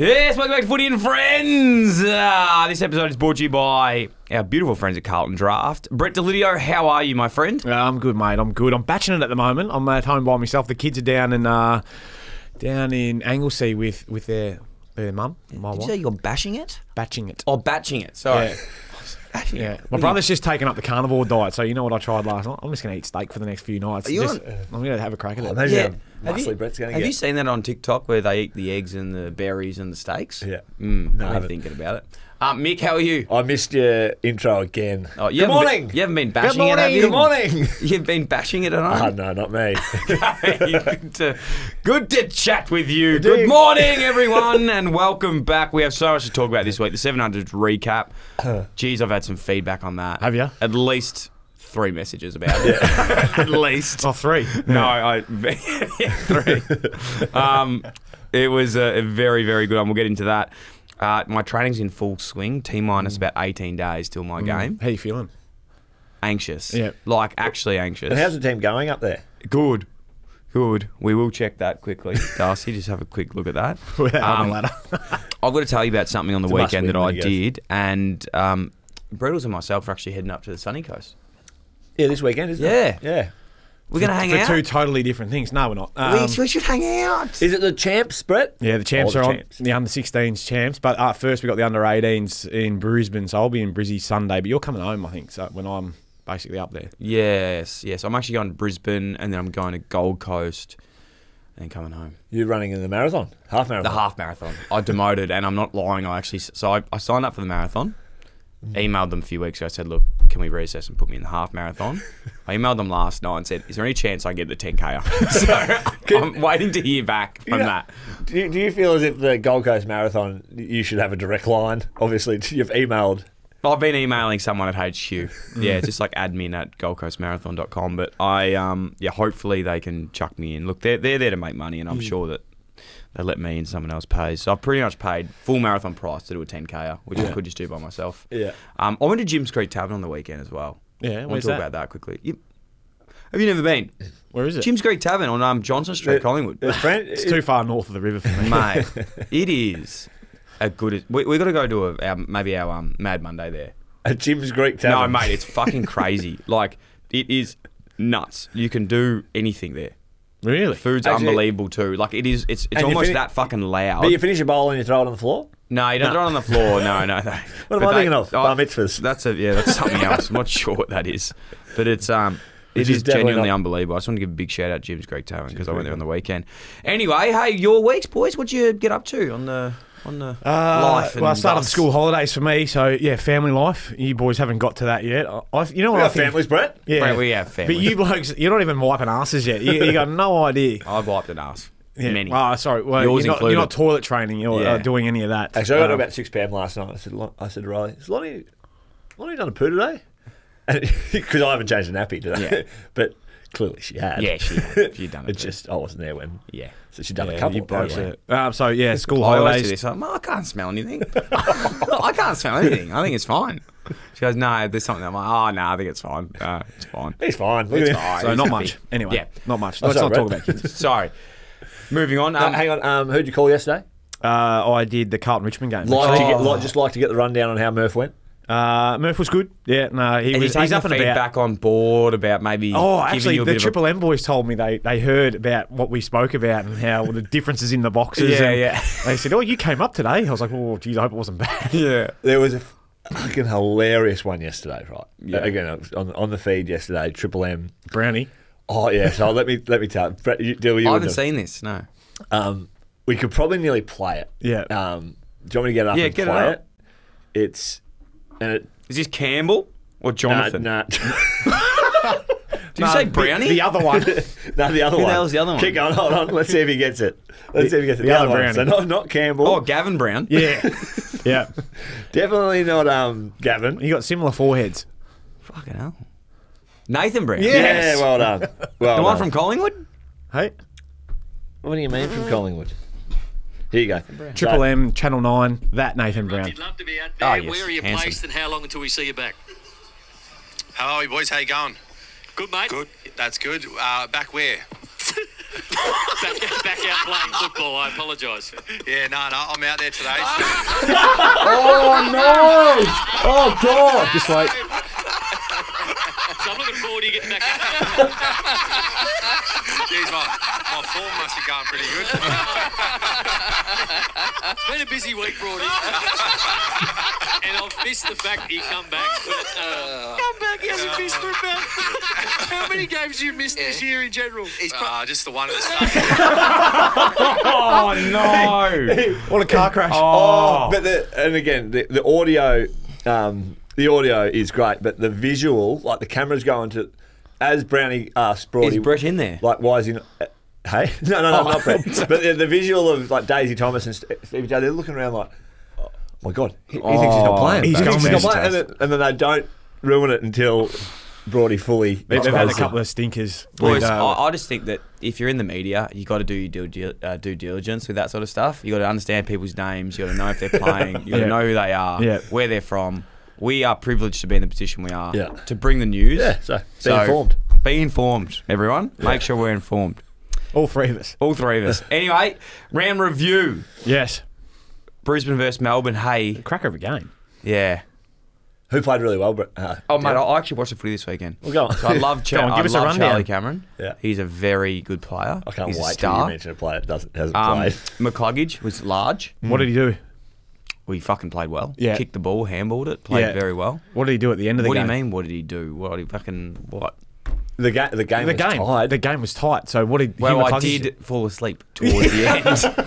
Yes, welcome back to Footy Friends. This episode is brought to you by our beautiful friends at Carlton Draft. Brett Delidio, how are you, my friend? I'm good, mate. I'm good. I'm batching it at the moment. I'm at home by myself. The kids are down in Anglesea with their mum. Did you say you're bashing it? Batching it. Oh, batching it. Sorry. Yeah. My brother's just taken up the carnivore diet, so you know what I tried last night? I'm just going to eat steak for the next few nights. I'm going to have a crack at it. Imagine Have you seen that on TikTok where they eat the eggs and the berries and the steaks? Yeah. I'm thinking about it. Mick, how are you? I missed your intro again. Oh, Good morning. You haven't been bashing it, have you? Good morning. You've been bashing it at home? No, not me. Good to chat with you. Good morning, everyone, and welcome back. We have so much to talk about this week. The 700 recap. Geez, I've had some feedback on that. Have you? At least 3 messages about it. At least. Oh, 3? No, 3. It was a very, very good one. We'll get into that. My training's in full swing. T-minus about 18 days till my game. How you feeling? Anxious. Yeah. Like, actually anxious. And how's the team going up there? Good. We will check that quickly. Darcy, just have a quick look at that. On the ladder. I've got to tell you about something on the weekend that I win, did. And Brettles and myself are actually heading up to the sunny coast. Yeah, this weekend, isn't it? Yeah. We're going to hang for out. 2 totally different things. No, we're not. We should hang out. Is it the champs, Brett? Yeah, the champs the are champs. on. The under-16s champs. But first we got the under-18s in Brisbane, so I'll be in Brizzy Sunday. But you're coming home, I think, so when I'm basically up there. Yes. I'm actually going to Brisbane, and then I'm going to Gold Coast, and then coming home. You're running in the marathon? Half marathon? The half marathon. I demoted, and I'm not lying. I signed up for the marathon. Emailed them a few weeks ago. I said, look, can we reassess and put me in the half marathon? I emailed them last night and said, is there any chance I get the 10K? So I'm waiting to hear back from that. Do you feel as if the Gold Coast Marathon, you should have a direct line? Obviously, you've emailed. I've been emailing someone at HQ. Yeah, it's just like admin at goldcoastmarathon.com. But hopefully they can chuck me in. Look, they're there to make money, and I'm sure that they let me and someone else pays. So I've pretty much paid full marathon price to do a 10K, which I could just do by myself. Yeah. I went to Jim's Creek Tavern on the weekend as well. Yeah, We'll where's talk that? about that quickly. Have you never been? Where is it? Jim's Creek Tavern on Johnson Street, Collingwood. It's too far north of the river for me. Mate, it is a good... We got to go to our Mad Monday there. At Jim's Greek Tavern? No, mate, it's fucking crazy. Like, it is nuts. You can do anything there. Really? Food's Actually, unbelievable too. Like, it's almost that fucking loud. But you finish a bowl and you throw it on the floor? No, you don't throw it on the floor. No. What am I thinking of? Bar mitzvahs. That's something else. I'm not sure what that is. But it is definitely genuinely not unbelievable. I just want to give a big shout out to Jim's Creek Tavern because I went there on the weekend. Anyway, hey, your weeks, boys. What'd you get up to on the life? Well, I started school holidays for me, so yeah, family life. You boys haven't got to that yet. You know what We I got think? families, Brett? Yeah, Brett, we have families. But you blokes, you're not even wiping asses yet. You got no idea. I've wiped an ass. Yeah. Many. Oh, sorry. Well, Yours you're included. not toilet training or doing any of that. Actually, I got about 6 p.m. last night. I said to Riley, has Lonnie done a poo today? Because I haven't changed the nappy today. Yeah. But clearly she had. Yeah, she had. She'd done it. It's just I wasn't there when. Yeah. So she'd done a Yeah, couple. you blokes apparently. so yeah, school I always do holidays. this. I'm like, I can't smell anything. I can't smell anything. I think it's fine. She goes, no, there's something. I'm like, oh, no, I think it's fine. It's fine. He's fine. Look at him. fine. So He's not happy. much. Anyway, Yeah. not much. Oh, Let's sorry, not talk Brett. about kids. Sorry. Moving on. Hang on. Who'd you call yesterday? I did the Carlton Richmond game. Just like to get the rundown on how Murph went. Murph was good. Yeah, no, he's up and about. Feedback on board about maybe. Oh, giving actually, you a the bit Triple M boys told me they heard about what we spoke about and how the differences in the boxes. Yeah. They said, "Oh, you came up today." I was like, "Oh, geez, I hope it wasn't bad." Yeah. There was a fucking hilarious one yesterday, right? Yeah. Again, it was on the feed yesterday. Triple M. Brownie. Oh yeah. So let me tell. Brett, Dyl, you I would haven't have- seen this. No. We could probably nearly play it. Yeah. Do you want me to get it up Yeah, and get it play up. it? It's and it. Is this Campbell or Jonathan? Nah. Did you say Brownie? The other one. No, the other one. the hell's the other one? Keep going. Hold on. Let's see if he gets it. The other other one. Brownie. So not Campbell. Oh, Gavin Brown. Yeah. Yeah. Definitely not Gavin. You got similar foreheads. Fucking hell. Nathan Brown. Yeah, well done. Well The one done. from Collingwood? Hey. What do you mean from Collingwood? Here you go. Triple M, Channel 9, that Nathan Brown. You'd love to be out there. Oh, yes, Where are you handsome. placed and how long until we see you back? How are you boys? How you going? Good, mate. Good. That's good. Back where? Back out playing football. I apologise. Yeah, no, I'm out there today. Oh, no! Oh, God! Just wait. So I'm looking forward to getting back out. Jeez, my form must be going pretty good. It's been a busy week, Brody. And I've missed the fact that he come back. Come back, he hasn't missed for about... How many games have you missed this year in general? Just the one at the start. Oh no! What a car crash. Oh. But the audio, the audio is great, but the visual, like the camera's going to, as Brownie asked Brody, Is Brett in there? like, why is he not, hey? No, not Brett. But the visual of like Daisy Thomas and Stevie J, they're looking around like, oh my God, he thinks he's not playing. He's He thinks going he's not there. playing. And then they don't ruin it until Brody fully. They've had a exposes couple of stinkers. Boys, with, I just think that if you're in the media, you got to do your due diligence with that sort of stuff. You got to understand people's names. You got to know if they're playing. You got to know who they are, where they're from. We are privileged to be in the position we are to bring the news. Yeah, so be informed. Be informed, everyone. Make sure we're informed. all three of us. All three of us. Anyway, round review. Yes. Brisbane versus Melbourne. Hey, Cracker of a game. yeah. Who played really well? Mate, I actually watched the footy this weekend. Well, go on. So I love Go on, give us a rundown. Charlie Cameron. Yeah. He's a very good player. I can't He's a wait till star. you mention a player that hasn't played. McCluggage was large. What did he do? Well, he fucking played well. Yeah. Kicked the ball, handballed it, played very well. What did he do at the end of the What do game? you mean? What did he do? What did he fucking what? The game was tied. The game was tight. So what did Well, him and I Cluggy- did fall asleep towards the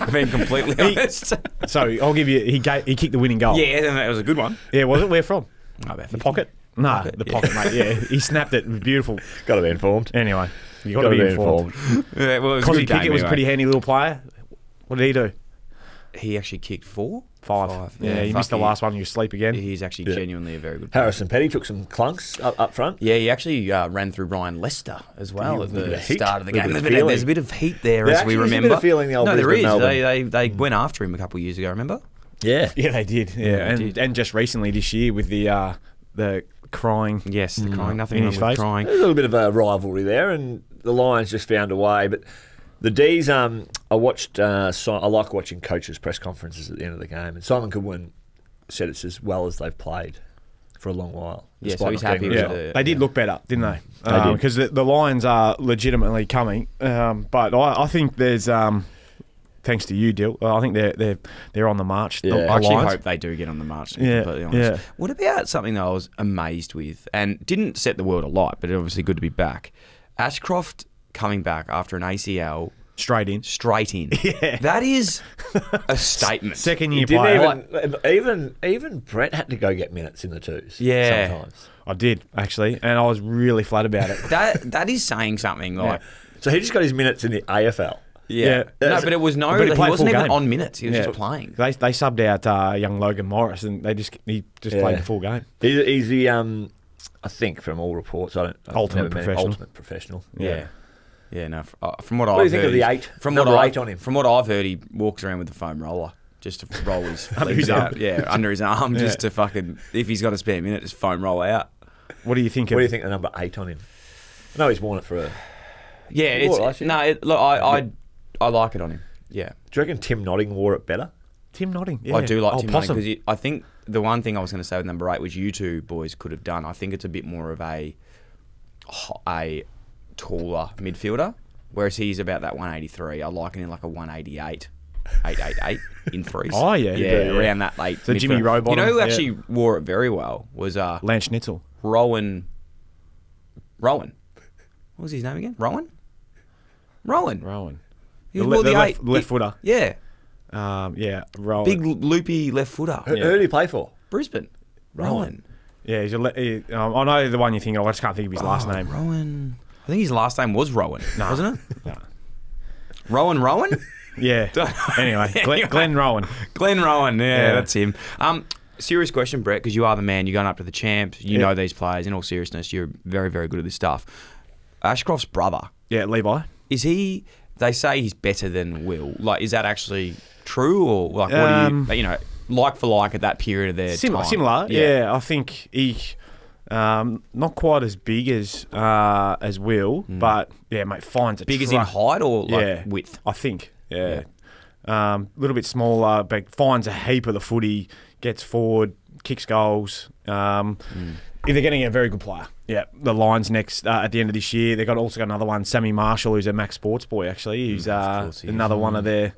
end. Being completely honest. So I'll give you. He kicked the winning goal. Yeah, and that was a good one. Yeah, was it? Where from? Oh, about The pocket? No, Pocket, the yeah. pocket, mate. Yeah, he snapped it. It was beautiful. Got to be informed. Anyway, you got to be informed. Yeah, well, it was a Cosy good game Pickett was a anyway. pretty handy little player. What did he do? He actually kicked 4? 5. Yeah, he fuck missed the last one. You sleep again. He's actually genuinely a very good player. Harrison Petty took some clunks up front. Yeah, he actually ran through Ryan Lester as well at Bit the of heat, start of the bit game. of There's a bit of heat there, There as we actually is a bit remember. of feeling the old no, there Brisbane, is. Melbourne. They went after him a couple of years ago. Remember? Yeah. Yeah, they did. Yeah, they did. and just recently this year with the crying. Yes, the crying. Nothing In wrong his with face. crying. There's a little bit of a rivalry there, and the Lions just found a way. But the D's, I watched. I like watching coaches' press conferences at the end of the game, and Simon Goodwin said it's as well as they've played for a long while. Yeah, despite so he's not getting happy a with result. the- They did look better, didn't they? They did. Because the Lions are legitimately coming. But I think there's, thanks to you, Dyl, I think they're on the march. Yeah. The I actually Lions. hope they do get on the march, to be Yeah, completely honest. yeah. What about something that I was amazed with and didn't set the world alight, but obviously good to be back? Ashcroft coming back after an ACL Straight in. straight in. Yeah. That is a statement. Second He year didn't player. even Brett had to go get minutes in the twos. Yeah. Sometimes. I did, actually, and I was really flat about it. That is saying something. Like, So he just got his minutes in the AFL. yeah. Yeah. No, but it was But he he played wasn't full even game. on minutes. He was Yeah. just playing. They subbed out young Logan Morris, and he just played the full game. He's the I think from all reports, I've Ultimate never met him. professional. Ultimate professional. Yeah. Yeah, no. From what do I've you think heard, of the eight? From Number what 8 on him? From what I've heard, he walks around with a foam roller just to roll his Under legs his out. arm. Yeah, under his arm, Yeah. just to fucking if he's got a spare minute, just foam roll out. What do you think What of do you think of number 8 on him? I know he's worn it for a. Yeah, He wore it's it last year. no. Look, I like it on him. Yeah, Do you reckon Tim Nodding wore it better? Tim Nodding? Yeah. I do like Tim Possum. because I think the one thing I was going to say with number 8, which you two boys could have done, I think it's a bit more of a taller midfielder, whereas he's about that 183. I like him in like a 188. 888 in threes. Oh, yeah. Yeah, Yeah. around that late. So Jimmy midfield. Rowbottom, You know who yeah. actually wore it very well was Lance Schnitzel. Rowan. What was his name again? Rowan. Rowan. He wore the 8. left footer. Yeah. Yeah, Rowan. Big loopy left footer. Who did he play for? Brisbane. Rowan. Yeah, he's I know the one you think of. I just can't think of his last name. Rowan. I think his last name was Rowan, wasn't it? No. Rowan? Yeah. Anyway, Glenn Rowan. Glenn Rowan, yeah, Yeah. that's him. Serious question, Brett, because you are the man. You're going up to the champs. You know these players. In all seriousness, you're very, very good at this stuff. Ashcroft's brother, Yeah, Levi. is he? They say he's better than Will. Like, is that actually true, or like what do you like for like at that period of their time? Similar. Yeah, I think he. Not quite as big as Will, but yeah, mate, finds a Big as in height or like width? I think, yeah. A little bit smaller, but finds a heap of the footy, gets forward, kicks goals. They're getting a very good player. Yeah, the Lions next at the end of this year. They've also got another one, Sammy Marshall, who's a Max Sports boy, actually. Who's another one of their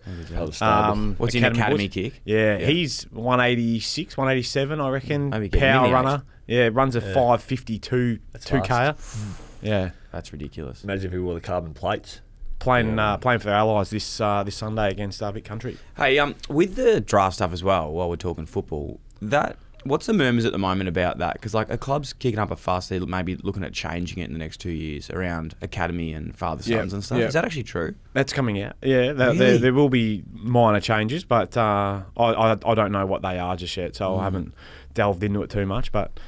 What's in academy kick? Yeah, he's 186, 187, I reckon. Maybe power runner. Yeah, runs a 552 2K. Yeah, that's ridiculous. Imagine if he wore the carbon plates. Playing for the Allies this Sunday against Vic Country. Hey, with the draft stuff as well, while we're talking football, what's the murmurs at the moment about that? Because like a club's kicking up a fuss, they're maybe looking at changing it in the next 2 years around academy and father-sons and stuff. Is that actually true? That's coming out. Yeah, there will be minor changes, but I don't know what they are just yet, so I haven't delved into it too much. But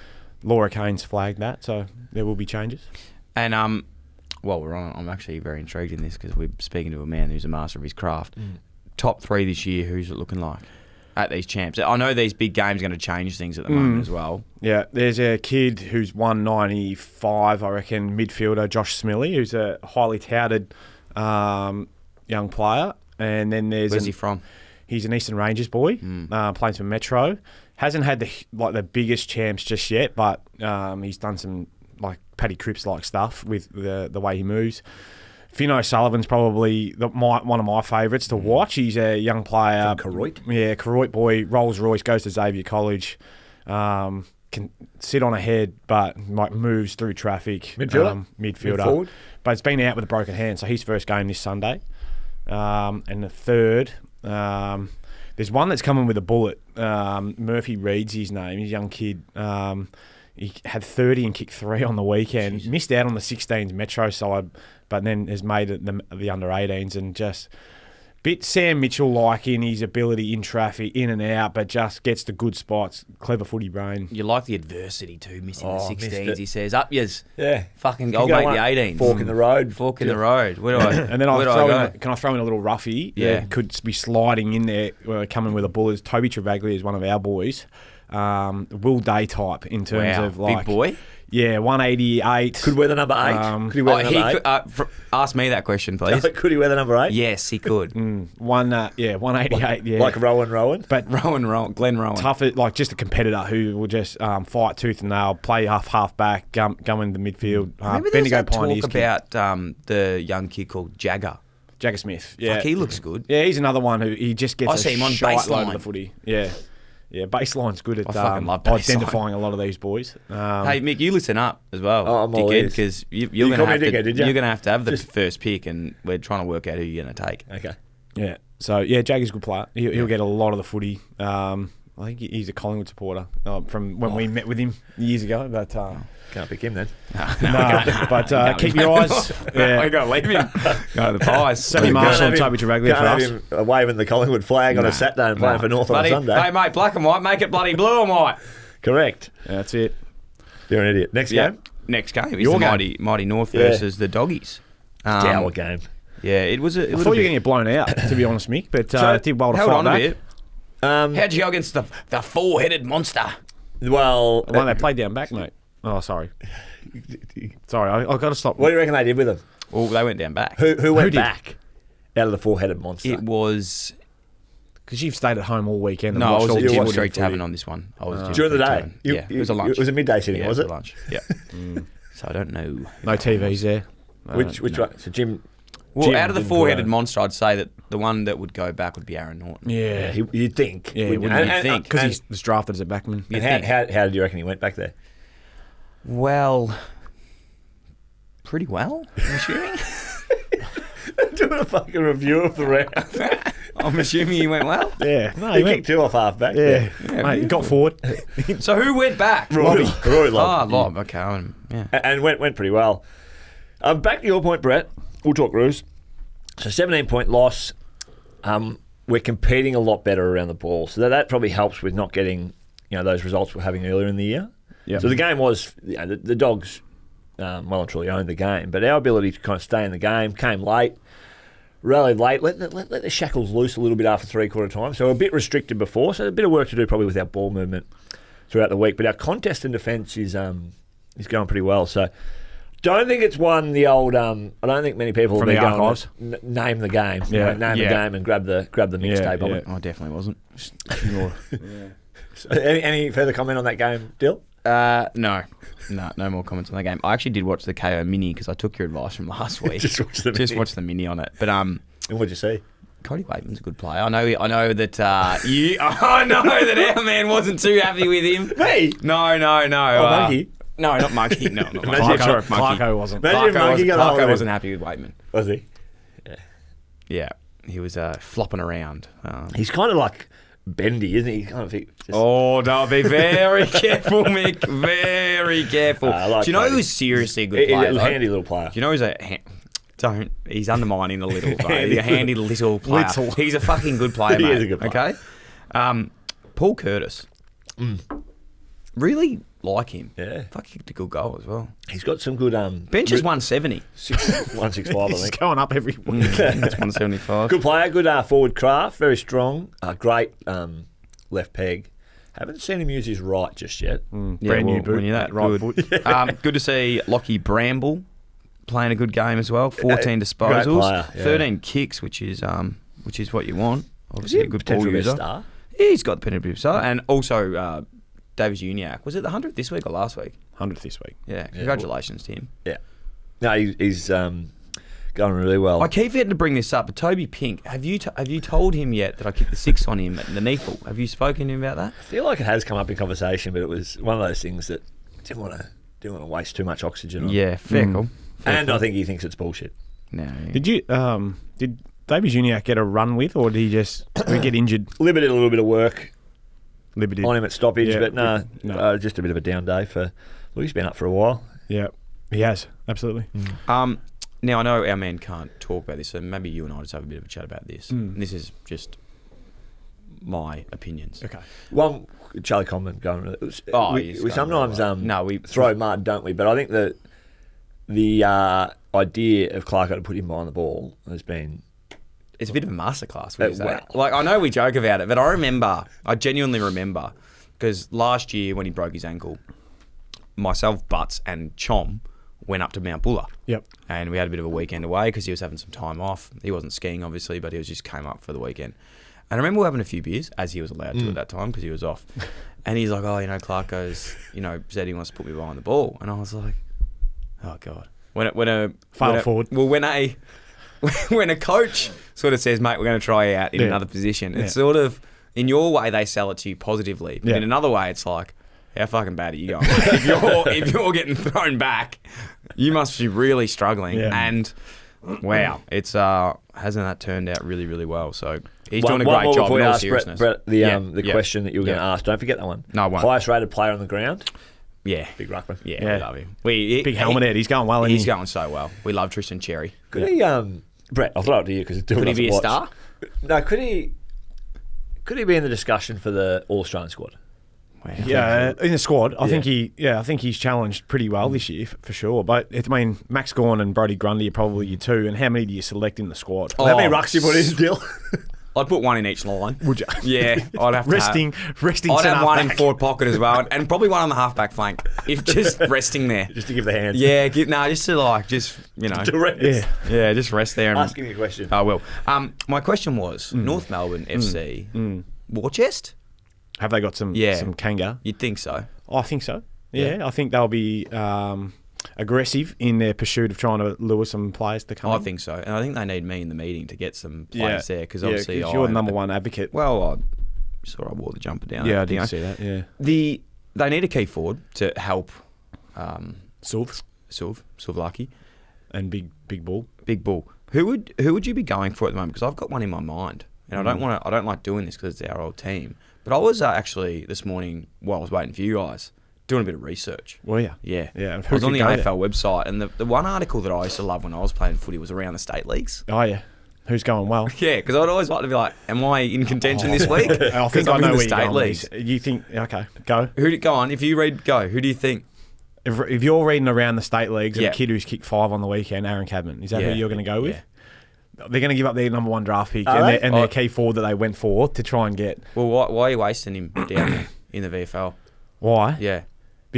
Laura Kane's flagged that, so there will be changes. And while we're on, I'm actually very intrigued in this because we're speaking to a man who's a master of his craft. Top 3 this year, who's it looking like at these champs? I know these big games are going to change things at the moment as well. Yeah, there's a kid who's 195, I reckon, midfielder, Josh Smilly, who's a highly touted young player. And then there's... Where's he from? He's an Eastern Rangers boy, playing for Metro. Hasn't had the biggest champs just yet, but he's done some like Paddy Cripps-like stuff with the way he moves. Finn O'Sullivan's probably one of my favourites to watch. He's a young player. From Koroit? Yeah, Koroit boy, Rolls Royce, goes to Xavier College. Can sit on a head, but moves through traffic. Midfielder? Midfielder. But it's been out with a broken hand, so his first game this Sunday. And the third, there's one that's coming with a bullet. Murphy Reed's his name. He's a young kid. He had 30 and kicked 3 on the weekend. Jeez. Missed out on the 16s Metro side, but then has made it the under-18s and just bit Sam Mitchell-like in his ability in traffic, in and out, but just gets to good spots. Clever footy brain. You like the adversity too, missing the 16s. He says, up yous. Yeah. Fucking goal, mate, the 18s. Fork in the road. Fork in the road. Where do I And then can I throw in a little roughie? Yeah. Could be sliding in there, coming with a bullet. Toby Travaglia is one of our boys. Will Day type in terms of like... Big boy? Yeah, 188. Could wear the number 8. Could he wear the number 8? Ask me that question, please. Could he wear the number 8? Yes, he could. 188. Yeah, like Rowan. But Glenn Rowan. Tough, like just a competitor who will just fight tooth and nail, play half back, go in the midfield. Remember there was that talk about the young kid called Jagger Smith. Yeah, Fuck, he looks good. Yeah, he's another one who he just gets. I see him on baseline of the footy. Yeah. Yeah, baseline's good at love identifying a lot of these boys. Hey, Mick, you listen up as well, I'm all ears. because you're going to have the first pick, and we're trying to work out who you're going to take. Okay. Yeah. So yeah, Jagger's a good player. He'll get a lot of the footy. I think he's a Collingwood supporter from when we met with him years ago. But can't pick him then. No, but keep your eyes. Yeah. I got to leave him. Go to the Pies. Sammy Marshall and Toby Travaglia for us. Him waving the Collingwood flag on a Saturday and playing for North on a Sunday. Hey mate, black and white, make it bloody blue and white. Correct. Yeah, that's it. You're an idiot. Next game. Next game is the mighty North versus the Doggies. It's our game. Yeah, it was. I thought you were going to get blown out, to be honest, Mick, but it did well to fight back. A bit. How'd you go against the four-headed monster? Well, they played down back, mate. Oh, sorry. Sorry, I've got to stop. What do you reckon they did with them? Well, they went down back. Who went back out of the four-headed monster? It was... Because you've stayed at home all weekend. No, I was at Jim Street Tavern on this one. During the day? It was a lunch. It was a midday sitting, was it? It was a lunch, yeah. So I don't know. No TVs there. Which one? So Jim... Well, out of the four-headed monster, I'd say that the one that would go back would be Aaron Norton. Yeah. You'd think. Yeah, you'd think. Because he was drafted as a backman. And how did you reckon he went back there? Well, pretty well, I'm assuming. Doing a fucking review of the round. I'm assuming he went well. Yeah. No, he kicked 2 off half back. Yeah. Mate, he got forward. So who went back? Roy Lobb. Lobb. Okay. Yeah. And went pretty well. Back to your point, Brett. We'll talk Roos. So 17-point loss. We're competing a lot better around the ball. So that probably helps with not getting those results we're having earlier in the year. Yep. So the game was, the Dogs well and truly owned the game. But our ability to kind of stay in the game came late. Rallied late, let the shackles loose a little bit after three-quarter time. So a bit restricted before. So a bit of work to do probably with our ball movement throughout the week. But our contest and defence is He's going pretty well. So, don't think it's won the old. I don't think many people From will be the going archives? name the game. Yeah. Name the game and grab the mixtape on it. I definitely wasn't. So, any further comment on that game, Dyl? No more comments on the game. I actually did watch the KO mini because I took your advice from last week. Just watch the mini on it. But And what'd you see? Cody Waitman's a good player. I know that I know that our man wasn't too happy with him. Me? No. Monkey? No, not Monkey. No, not Monkey. Imagine Sorry, Monkey. Clarko wasn't. Imagine if Monkey got a hold of Clarko him. wasn't happy with Waitman. Was he? Yeah, he was flopping around. He's kind of like bendy, isn't he? Kind of just, Oh, no, be very careful, Mick. Very careful. I like Do you know Cody. who's seriously a good player? a though? handy little player. Do you know who's don't. He's undermining the little, though. He's a handy little player. Little. He's a fucking good player, He mate. is a good player. Okay? Paul Curtis. Really like him. Yeah. Fuck, kicked a good goal as well. He's got some good Bench is 170. 165, I He's think. going up every week. That's 175. Good player, good forward craft, very strong, great left peg. Haven't seen him use his right just yet. Brand new boot. When you're that right good. foot. Good to see Lockie Bramble playing a good game as well. 14 great disposals, player, yeah. 13 kicks, which is what you want. Obviously, a good ball Potential best user. star. Yeah, he's got the potential to be a star, and also Davis Uniacke. Was it the 100th this week or last week? 100th this week. Yeah, congratulations to him. Yeah. No, he's going really well. I keep forgetting to bring this up, but Toby Pink, have you told him yet that I kicked the 6 on him at the Neefle? Have you spoken to him about that? I feel like it has come up in conversation, but it was one of those things that didn't want to waste too much oxygen on. Yeah, fair call. And I think he thinks it's bullshit. No. Did Davies Uniacke get a run with, or did he get injured? Limited a little bit of work Liberty. on him at stoppage, Yeah. but No. just a bit of a down day for. Well, he's been up for a while. Yeah, he has absolutely. Now, I know our man can't talk about this, so maybe you and I just have a bit of a chat about this. And this is just my opinions. Okay. One, Charlie Conlon going. He's We going sometimes really well. We throw mud, don't we? But I think that the idea of Clarko to put him behind the ball has been. It's a bit of a masterclass, would you say? Well. Like, I know we joke about it, but I genuinely remember, because last year when he broke his ankle, myself, Butts, and Chom went up to Mount Buller. Yep. And we had a bit of a weekend away because he was having some time off. He wasn't skiing, obviously, but he just came up for the weekend. And I remember having a few beers, as he was allowed to at that time because he was off. And he's like, Clarko's, said he wants to put me behind the ball. And I was like, oh, God. Forward. Well, when a coach sort of says, mate, we're going to try you out in another position, it's sort of, in your way, they sell it to you positively. But in another way, it's like, how fucking bad are you going? if you're getting thrown back, you must be really struggling. Yeah. And wow, it's hasn't that turned out really, really well? So he's doing a One great more job before in you all ask seriousness. Brett, the question that you were going to Yeah. ask. Don't forget that one. No, I won't. Highest rated player on the ground. Yeah, Big ruckman. yeah, we love him. Big helmet head. He's going well. Isn't He's he? going so well. We love Tristan Cherry. Could he? Brett, I'll throw it to you because Could he be a star? No. Could he? Could he be in the discussion for the All Australian squad? Wow. Yeah, in the squad, I Yeah. think he's challenged pretty well this year for sure. But Max Gawn and Brodie Grundy are probably your two. And how many do you select in the squad? Oh, How many rucks you put in, Dyl? I'd put one in each line. Would you? Yeah, I'd have to resting. I'd centre have one in back. forward pocket as well, and probably one on the halfback flank. If just resting there. Just to give the hands. Yeah, just to Direct. Yeah. just rest there. And, Asking you a question. I will. My question was North Melbourne FC war chest. Have they got some Kanga? You'd think so. I think so. Yeah, I think they'll be aggressive in their pursuit of trying to lure some players to come. I in. think so, and I think they need me in the meeting to get some players there because obviously 'cause you're the number one advocate. Well, I saw I wore the jumper down. Yeah, I did see that. Yeah, they need a key forward to help. Suvlaki and Big Bull. Big Bull. Who would you be going for at the moment? Because I've got one in my mind, and I don't like doing this because it's our old team. But I was actually this morning while I was waiting for you guys doing a bit of research. Well, yeah. Yeah. And I was on the who could go AFL website, and the one article that I used to love when I was playing footy was around the state leagues. Oh, yeah. Who's going well? Yeah, because I'd always like to be like, am I in contention this week? I think I'm I know in the where you're state going with leagues. this. You think, okay, go. Go on, if you read, go. Who do you think? If you're reading around the state leagues and Yeah. a kid who's kicked 5 on the weekend, Aaron Cadman, is that Yeah. who you're going to go with? Yeah. They're going to give up their number one draft pick Are they? and their key forward that they went for to try and get. Well, why are you wasting him down there in the VFL? Why? Yeah.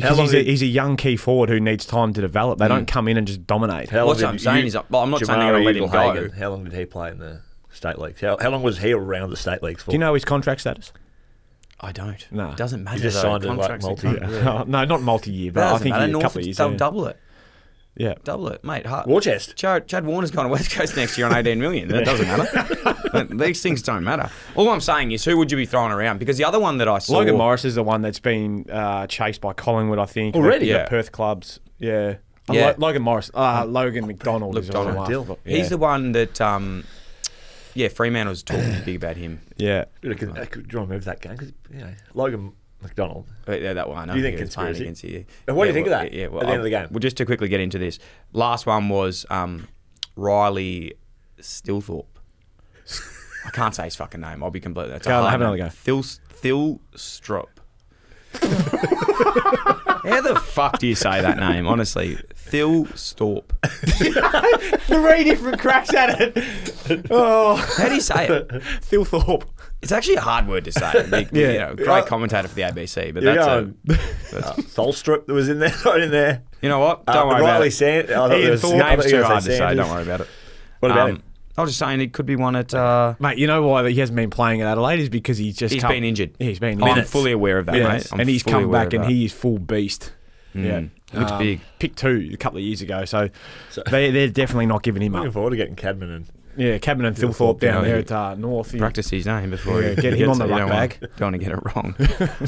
because long did- he's a young key forward who needs time to develop. They don't come in and just dominate. How long What's did I'm saying you- is, well, I'm not saying they're going to let him Hagen, go. how long did he play in the state leagues? How long was he around the state leagues for? Do you know his contract status? I don't. No. It doesn't matter. He just though. signed it, like, Contracts are multi-year. kind of- No, not multi-year, but That I doesn't think matter. a North, couple of years. they'll Yeah. double it. Yeah. Double it, mate. Worcester. Chad Warner's going to West Coast next year on 18 million. That doesn't matter. These things don't matter. All I'm saying is, who would you be throwing around? Because the other one that I saw, Logan Morris is the one that's been chased by Collingwood, I think. Already? The Yeah. Perth clubs. Yeah. Yeah. Logan Morris. Logan McDonald is Donald. also Dyl. after, but- he's yeah. the one that, Fremantle was talking big about him. Yeah. Do you want to move that game? Because Logan McDonald. Yeah, that one. I know. Do you think he was playing conspiracy? against you? And what do you Yeah, think of well, that Yeah, well, at the end of the game? Well, just to quickly get into this, last one was Riley Stilthorpe. I can't say his fucking name. I'll be completely. It's a Go on, hard have another name. go. Thilstrop. How the fuck do you say that name? Honestly, Thilstorp. 3 different cracks at it. Oh. How do you say it? Thilthorpe. It's actually a hard word to say. Big, Yeah. you know, great commentator for the ABC, but Yeah, that's Tholstrup that was in there, not in there. you know what? Don't worry about Riley it. Sand. I thought Ian there was- Thorpe. I thought Name's you too were gonna hard to say. Sanders. Don't worry about it. What about him? I was just saying it could be one at. Mate, you know why he hasn't been playing at Adelaide is because he's just He's come- been injured. Yeah, he's been I'm injured. fully aware of that, Yeah, mate. I'm and he's fully come aware back of and that. he is full beast. Yeah, He looks big. Picked 2 a couple of years ago, so they're definitely not giving him Looking up. forward to getting Cadman and Yeah, Cabin and Thilthorpe down yeah. there at North. Yeah. Practice his name before Yeah, he get him gets on the it. You ruck don't want- bag. Don't want to get it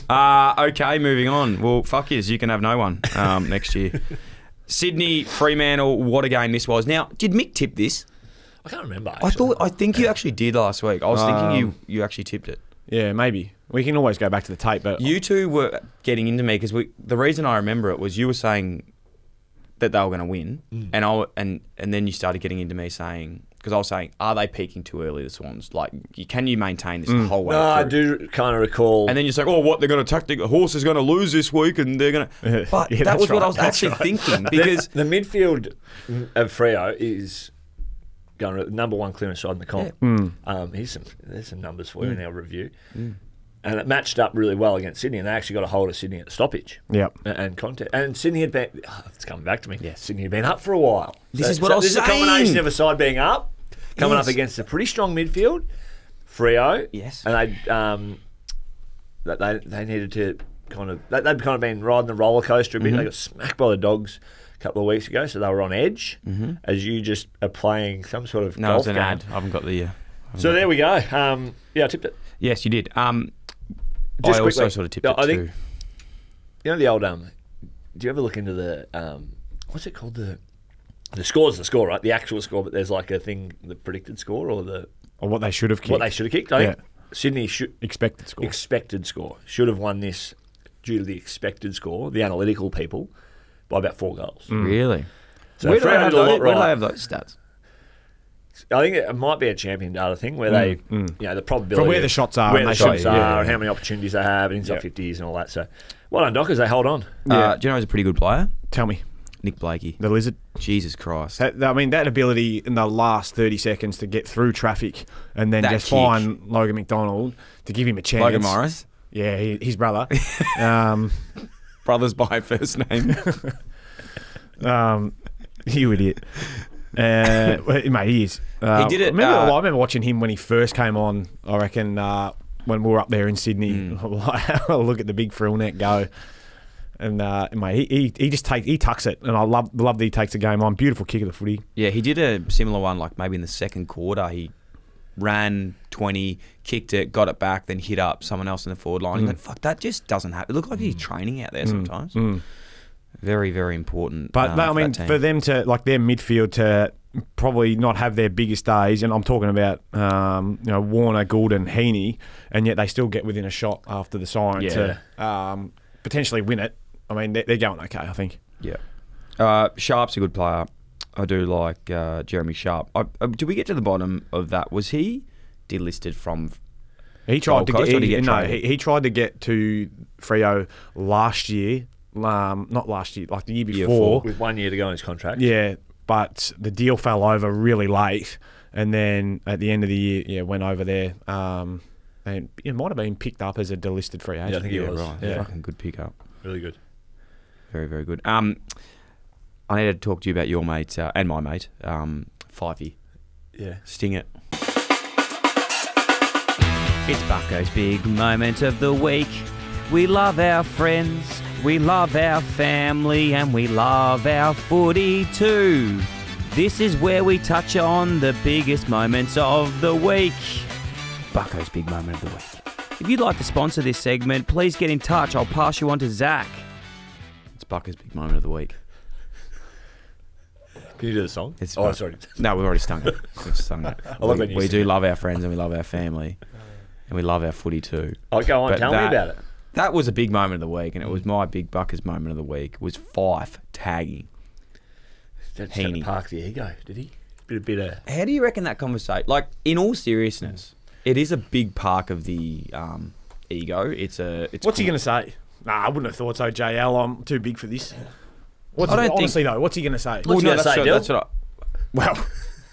wrong. Okay, moving on. Well, fuck yous. You can have no one next year. Sydney, Fremantle, what a game this was. Now, did Mick tip this? I can't remember. Actually. I think you actually did last week. I was thinking you actually tipped it. Yeah, maybe. We can always go back to the tape, but You two were getting into me because the reason I remember it was you were saying that they were going to win, and then you started getting into me saying, because I was saying, are they peaking too early, the Swans? Like, can you maintain this the whole way No, through? I do kind of recall. And then you're saying, oh, what, they're going to tactic, the horse is going to lose this week and they're going to... But Yeah, that that's was what right, I was that's actually right. thinking because... the midfield of Freo is going to number 1 clearance side in the comp. There's some numbers for you in our review. And it matched up really well against Sydney, and they actually got a hold of Sydney at stoppage. Yep. And contact. And Sydney had been... it's coming back to me. Yes. Sydney had been up for a while. This is what I was This is a combination saying. of a side being up, coming Yes. up against a pretty strong midfield, Freo. Yes. And they needed to kind of... They'd kind of been riding the roller coaster a bit. They got smacked by the Dogs a couple of weeks ago, so they were on edge, as you just are playing some sort of No, golf it's an game. ad. I haven't got the... So there we go. Yeah, I tipped it. Yes, you did. Just I also quickly, sort of tipped I it think- too. You know the old do you ever look into the what's it called, the score's the score, right? The actual score, but there's like a thing, the predicted score or the or what they should have kicked. what they should have kicked. I think Yeah. Sydney should Expected score. expected score should have won this due to the expected score, the analytical people, by about 4 goals. Really? So Where do Freo I have did a lot those, where do right. I have those stats? I think it might be a champion data thing where they, you know, the probability From where of the shots are where and the they shot shots you, are, yeah, and yeah. how many opportunities they have, and inside Yeah. 50s and all that. So, well done, Dockers. They hold on. Do you know who's a pretty good player? Tell me, Nick Blakey. the lizard. Jesus Christ. That ability in the last 30 seconds to get through traffic and then That just kick. find Logan McDonald to give him a chance. Logan Morris. Yeah, his brother. Brothers by first name. You idiot. Mate, he is. He did it, I remember watching him when he first came on, I reckon, when we were up there in Sydney. Look at the big frill net go. And mate, he just tucks it, and I love that he takes the game on. Beautiful kick of the footy. Yeah, he did a similar one, like maybe in the second quarter. He ran 20, kicked it, got it back, then hit up someone else in the forward line. He's like, fuck, that just doesn't happen. It looked like he's training out there sometimes. Very, very important. But I mean, for them to like their midfield to probably not have their biggest days, and I'm talking about Warner, Goulden, Heaney, and yet they still get within a shot after the siren to potentially win it. I mean, they're going okay, I think. Yeah. Sharp's a good player. I do like Jeremy Sharp. Did we get to the bottom of that? Was he delisted from... He tried to Gold Coast, or did he get, get no, traded? he tried to get to Freo last year. Not last year, like the year Year before. With 1 year to go in his contract. Yeah, but the deal fell over really late, and then at the end of the year, went over there. And it might have been picked up as a delisted free agent. I think he was. Right. Yeah. Fucking good pickup. Really good. Very, very good. I need to talk to you about your mate and my mate, Fifey. Yeah. Sting it. It's Bucko's big moment of the week. We love our friends, we love our family, and we love our footy too. This is where we touch on the biggest moments of the week. Bucko's big moment of the week. If you'd like to sponsor this segment, please get in touch. I'll pass you on to Zach. It's Bucko's big moment of the week. Can you do the song? Sorry. No, we've already stung it. We've stung it. We do love our friends and we love our family. And we love our footy too. Oh, go on, tell me about it. That was a big moment of the week, and it was my big Bucker's moment of the week, was Fife tagging. That's had to park the ego, did he? Bit of... How do you reckon that conversation... Like, in all seriousness, it is a big park of the ego. It's What's he going to say? Nah, I wouldn't have thought so, JL. I'm too big for this. Honestly, though, what's he going to say? What's he going to say, Dyl? That's what well...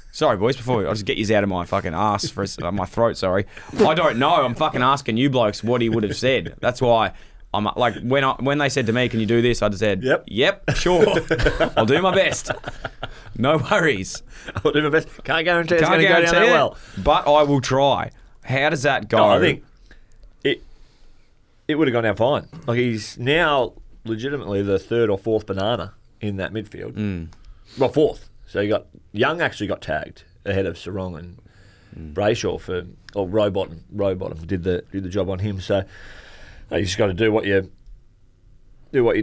Sorry, boys, I'll just get you out of my fucking ass, my throat, sorry. I don't know. I'm fucking asking you blokes what he would have said. That's why I'm like, when they said to me, can you do this? I just said, yep, sure. I'll do my best. No worries. I'll do my best. Can't guarantee it's going to go down that well. But I will try. How does that go? No, I think it would have gone down fine. Like, he's now legitimately the third or fourth banana in that midfield. Well, fourth. So you got Young actually got tagged ahead of Sarong and Brayshaw or Rowbottom did the job on him. So you just got to do what you're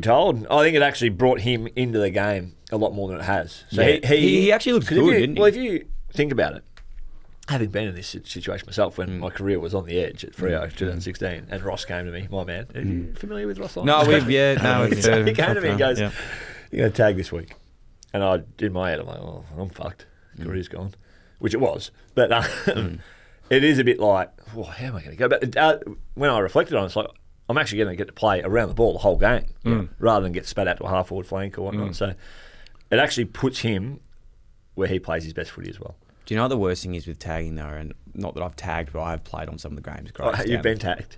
told. I think it actually brought him into the game a lot more than it has. So he actually looked good, didn't he? Well, if you think about it, having been in this situation myself when my career was on the edge at Freo 2016, and Ross came to me, my man. Are you familiar with Ross? No, we've so he came to me and goes, "You're going to tag this week." And I, in my head, I'm like, oh, I'm fucked. Career's gone. Which it was. But it is a bit like, how am I going to go? But when I reflected on it, it's like, I'm actually going to get to play around the ball the whole game rather than get spat out to a half-forward flank or whatnot. So it actually puts him where he plays his best footy as well. Do you know what the worst thing is with tagging, though? And not that I've tagged, but I've played on some of the games. You've been tagged?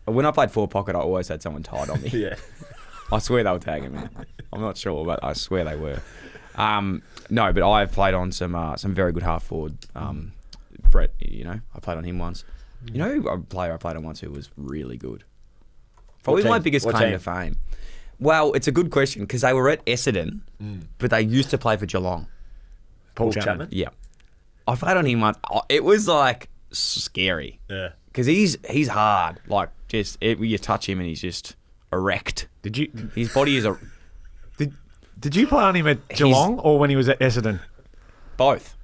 When I played full pocket, I always had someone tied on me. Yeah. I swear they were tagging me. I'm not sure, but I swear they were. No, but I've played on some very good half forward. Brett, I played on him once. You know, a player I played on once who was really good. Probably my biggest claim to fame. Well, it's a good question because they were at Essendon, but they used to play for Geelong. Paul Chapman? Yeah. I played on him once. It was like scary. Yeah. Because he's hard. Like, you touch him and he's just erect. His body is a... Did you play on him at Geelong or when he was at Essendon? Both.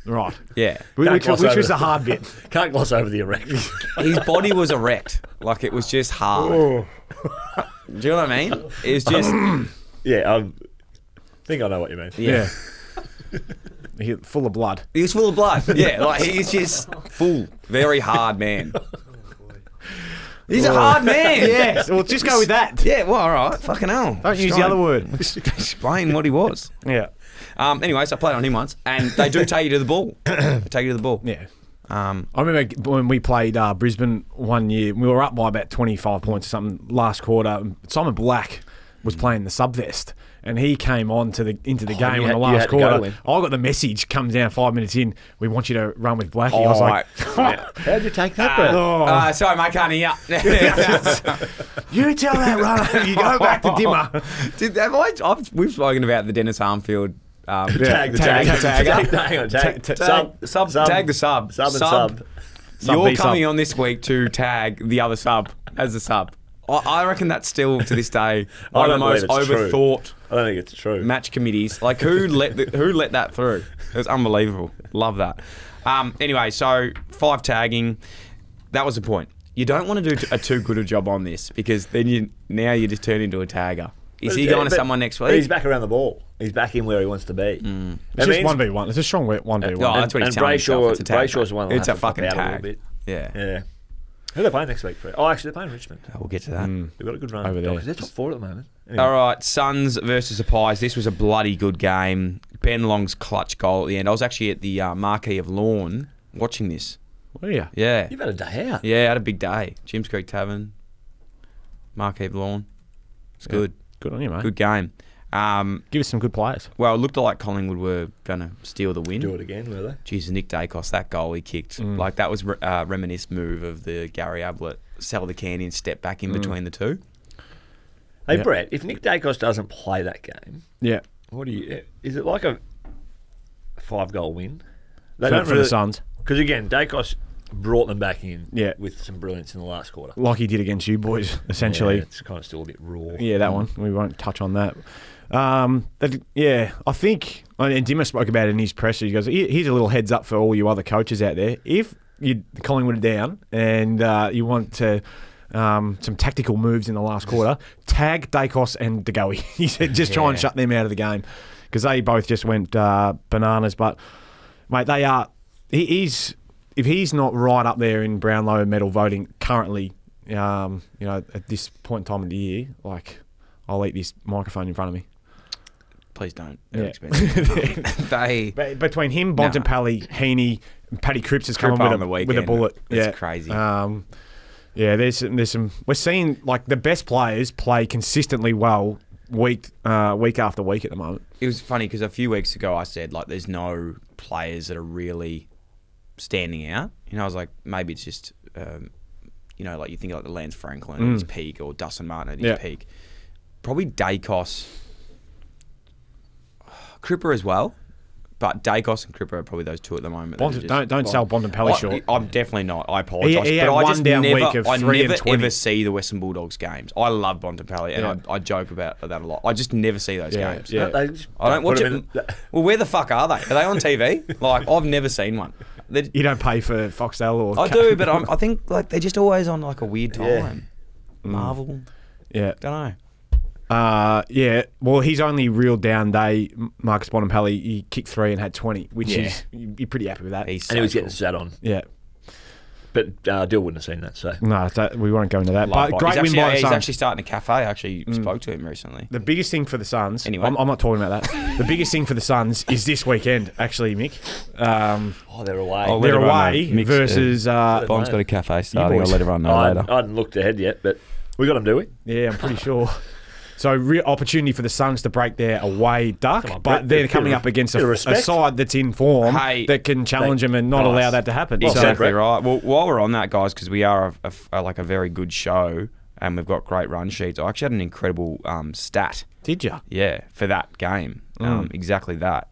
Right. Yeah. Which was the hard bit? Can't gloss over the erect. His body was erect. Like, it was just hard. Oh. Do you know what I mean? It was just... Yeah, I think I know what you mean. Yeah. Full of blood. He was full of blood. Yeah, like he's just full, very hard man. He's a hard man. Yes. Well, just go with that. Yeah, well, all right. Fucking hell. Don't use the other word. Explain what he was. Yeah. Anyway, so I played on him once, and they do take you to the ball. They take you to the ball. Yeah. I remember when we played Brisbane one year, we were up by about 25 points or something last quarter. Simon Black was playing the sub-vest, and he came on into the game in the last quarter. I got the message, comes down 5 minutes in, we want you to run with Blackie. I was like, how'd you take that, bro? Sorry, mate, can't hear you. You tell that runner, you go back to Dimmer. We've spoken about the Dennis Armfield Tag the sub. You're coming on this week to tag the other sub as the sub. I reckon that's still to this day one of the most overthought. I don't think it's true. Match committees. Like who let that through? It was unbelievable. Love that. Anyway, so 5 tagging. That was the point. You don't want to do a too good a job on this because then you just turn into a tagger. Is he going to someone next week? He's back around the ball. He's back in where he wants to be. It's just 1v1. It's a strong 1v1. Oh, that's what he's telling himself. It's a tag. Brayshaw's the one it's a fucking tag. Yeah. Who are they playing next week? Actually, they're playing Richmond. We'll get to that. They've got a good run over there. They're top 4 at the moment. Anyway. All right, Suns versus the Pies. This was a bloody good game. Ben Long's clutch goal at the end. I was actually at the Marquee of Lawn watching this. Were you? Yeah. You've had a day out. Yeah, I had a big day. Jim's Creek Tavern, Marquee of Lawn. It's good. Good on you, mate. Good game. Give us some good players. Well, it looked like Collingwood were going to steal the win. Do it again, were they? Jesus, Nick Dacos, that goal he kicked. Like, that was a reminiscent move of the Gary Ablett sell the candy and step back in between the two. Hey, Yeah. Brett, if Nick Dacos doesn't play that game, Yeah. what do you? Is it like a 5-goal win? They For the Suns. Because again, Dacos brought them back in with some brilliance in the last quarter. Like he did against you boys, essentially. Yeah, it's kind of still a bit raw. Yeah, that one. We won't touch on that. I think, and Dimmer spoke about it in his presser. He goes, here's a little heads up for all you other coaches out there. If Collingwood are down and you want to some tactical moves in the last quarter, tag Dacos and DeGoey. He said just try and shut them out of the game because they both just went bananas. But, mate, they are... If he's not right up there in Brownlow medal voting currently, at this point in time of the year, like, I'll eat this microphone in front of me. Please don't. They're expensive. Between him, Bontempelli, Heaney, and Paddy Cripps is coming with a bullet. It's crazy. There's some. We're seeing like the best players play consistently well week after week at the moment. It was funny because a few weeks ago I said like there's no players that are really standing out. I was like maybe it's just like you think like the Lance Franklin at his peak or Dustin Martin at his peak. Probably Dacos, Cripper as well, but Dacos and Cripper are probably those two at the moment. Don't sell Bontempelli short. I'm definitely not. I apologise. He had but I one just down never, week of I 3 and never 20. ever see the Western Bulldogs games. I love Bontempelli and I joke about that a lot. I just never see those games. Yeah. They just I don't watch put it. them in- Well, where the fuck are they? Are they on TV? Like I've never seen one. You don't pay for Foxtel or... I do, but I think like they're just always on like a weird time. Marvel. Yeah. Don't know. Well, his only real down day, Marcus Bontempelli, he kicked 3 and had 20, which is you're pretty happy with that. He's and he was so getting sat on. Yeah. But Dyl wouldn't have seen that, so... No, we won't go into that. Love But Bot. great win by the He's Suns. actually starting a cafe. I actually spoke to him recently. The biggest thing for the Suns... Anyway. I'm not talking about that. The biggest thing for the Suns is this weekend, actually, Mick. they're away. Oh, They're let everyone away know. Mick's, versus... Bond's got a cafe starting. boys. I'll let everyone know I later. hadn't looked ahead yet, but we got them, do we? Yeah, I'm pretty sure. So real opportunity for the Suns to break their away duck, Come on, but Brett, they're bit coming of- up against bit of a respect. side that's in form that can challenge them and not allow that to happen. Well So- said, Exactly Brett. right. Well, while we're on that, guys, because we are a very good show and we've got great run sheets. I actually had an incredible stat. Did you? Yeah, for that game. Exactly that.